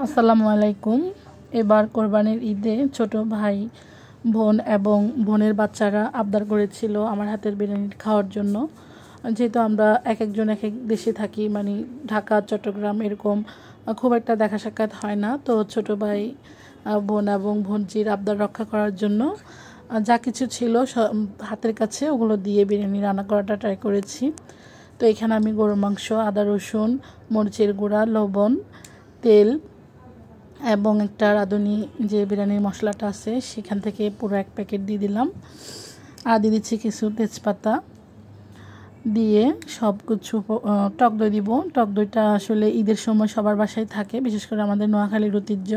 আসসালামু আলাইকুম। এবার কোরবানির ঈদে ছোট ভাই বোন এবং বোনের বাচ্চারা আবদার করেছিল আমার হাতের বিরিয়ানি খাওয়ার জন্য। যেহেতু আমরা এক একজন এক এক দেশে থাকি, মানে ঢাকা চট্টগ্রাম এরকম খুব একটা দেখা সাক্ষাৎ হয় না, তো ছোট ভাই বোন এবং বোনজির আবদার রক্ষা করার জন্য যা কিছু ছিল হাতের কাছে ওগুলো দিয়ে বিরিয়ানি রান্না করাটা ট্রাই করেছি। তো এখানে আমি গরুর মাংস, আদা রসুন, মরিচের গুঁড়া, লবণ, তেল এবং একটা রাঁধুনি যে বিরিয়ানির মশলাটা আছে সেখান থেকে পুরো এক প্যাকেট দিয়ে দিলাম, আর দিয়ে দিচ্ছি কিছু তেজপাতা দিয়ে সব কিছু। টক দই দিব। টক দইটা আসলে ঈদের সময় সবার বাসায় থাকে, বিশেষ করে আমাদের নোয়াখালীর ঐতিহ্য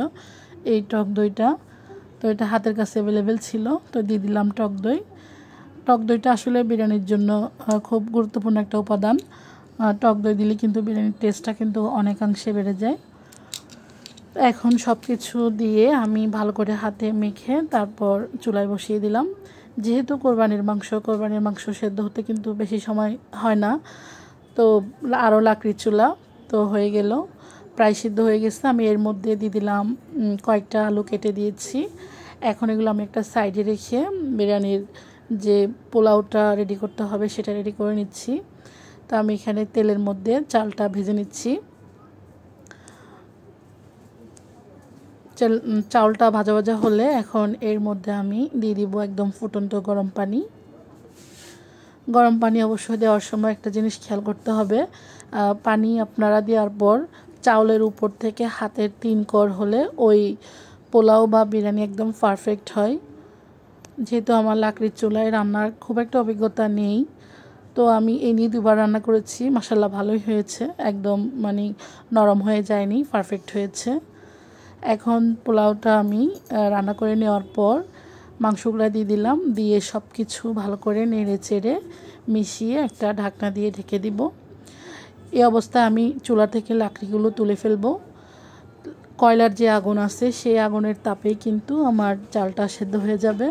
এই টক দইটা। তো এটা হাতের কাছে অ্যাভেলেবেল ছিল, তো দিয়ে দিলাম টক দই। টক দইটা আসলে বিরিয়ানির জন্য খুব গুরুত্বপূর্ণ একটা উপাদান। টক দই দিলে কিন্তু বিরিয়ানির টেস্টটা কিন্তু অনেকাংশে বেড়ে যায়। এখন সব কিছু দিয়ে আমি ভালো করে হাতে মেখে তারপর চুলায় বসিয়ে দিলাম। যেহেতু কোরবানির মাংস সেদ্ধ হতে কিন্তু বেশি সময় হয় না, তো আরও লাকড়ির চুলা তো হয়ে গেল, প্রায় সিদ্ধ হয়ে গেছে। আমি এর মধ্যে দিয়ে দিলাম কয়েকটা আলু কেটে দিয়েছি। এখন এগুলো আমি একটা সাইডে রেখে বিরিয়ানির যে পোলাওটা রেডি করতে হবে সেটা রেডি করে নিচ্ছি। তো আমি এখানে তেলের মধ্যে চালটা ভেজে নিচ্ছি। চাউলটা ভাজা ভাজা হলে এখন এর মধ্যে আমি দিয়ে দিব একদম ফুটন্ত গরম পানি। গরম পানি অবশ্যই দেওয়ার সময় একটা জিনিস খেয়াল করতে হবে, পানি আপনারা দেওয়ার পর চাউলের উপর থেকে হাতের 3 কর হলে ওই পোলাও বা বিরিয়ানি একদম পারফেক্ট হয়। যেহেতু আমার লাকড়ির চুলায় রান্নার খুব একটা অভিজ্ঞতা নেই, তো আমি এই নিয়ে 2বার রান্না করেছি, মাশাআল্লাহ ভালোই হয়েছে, একদম মানে নরম হয়ে যায়নি, পারফেক্ট হয়েছে। এখন পোলাওটা আমি রান্না করে নেওয়ার পর মাংসগুলো দিয়ে দিলাম, দিয়ে সব কিছু ভালো করে নেড়ে চেড়ে মিশিয়ে একটা ঢাকনা দিয়ে ঢেকে দিব। এই অবস্থায় আমি চুলা থেকে লাকড়িগুলো তুলে ফেলবো। কয়লার যে আগুন আছে সেই আগুনের তাপেই কিন্তু আমার চালটা সেদ্ধ হয়ে যাবে।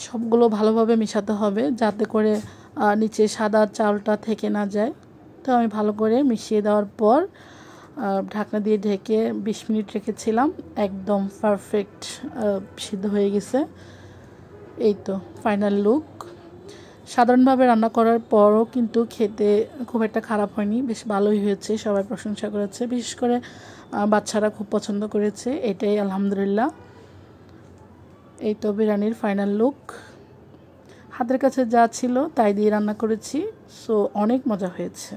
সবগুলো ভালোভাবে মেশাতে হবে যাতে করে নিচে সাদা চালটা থেকে না যায়। তো আমি ভালো করে মিশিয়ে দেওয়ার পর ঢাকনা দিয়ে ঢেকে 20 মিনিট রেখেছিলাম, একদম পারফেক্ট সিদ্ধ হয়ে গেছে। এই তো ফাইনাল লুক। সাধারণভাবে রান্না করার পরও কিন্তু খেতে খুব একটা খারাপ হয়নি, বেশ ভালোই হয়েছে, সবাই প্রশংসা করেছে, বিশেষ করে বাচ্চারা খুব পছন্দ করেছে, এটাই আলহামদুলিল্লাহ। এই তো বিরিয়ানির ফাইনাল লুক। হাতের কাছে যা ছিল তাই দিয়ে রান্না করেছি, সো অনেক মজা হয়েছে।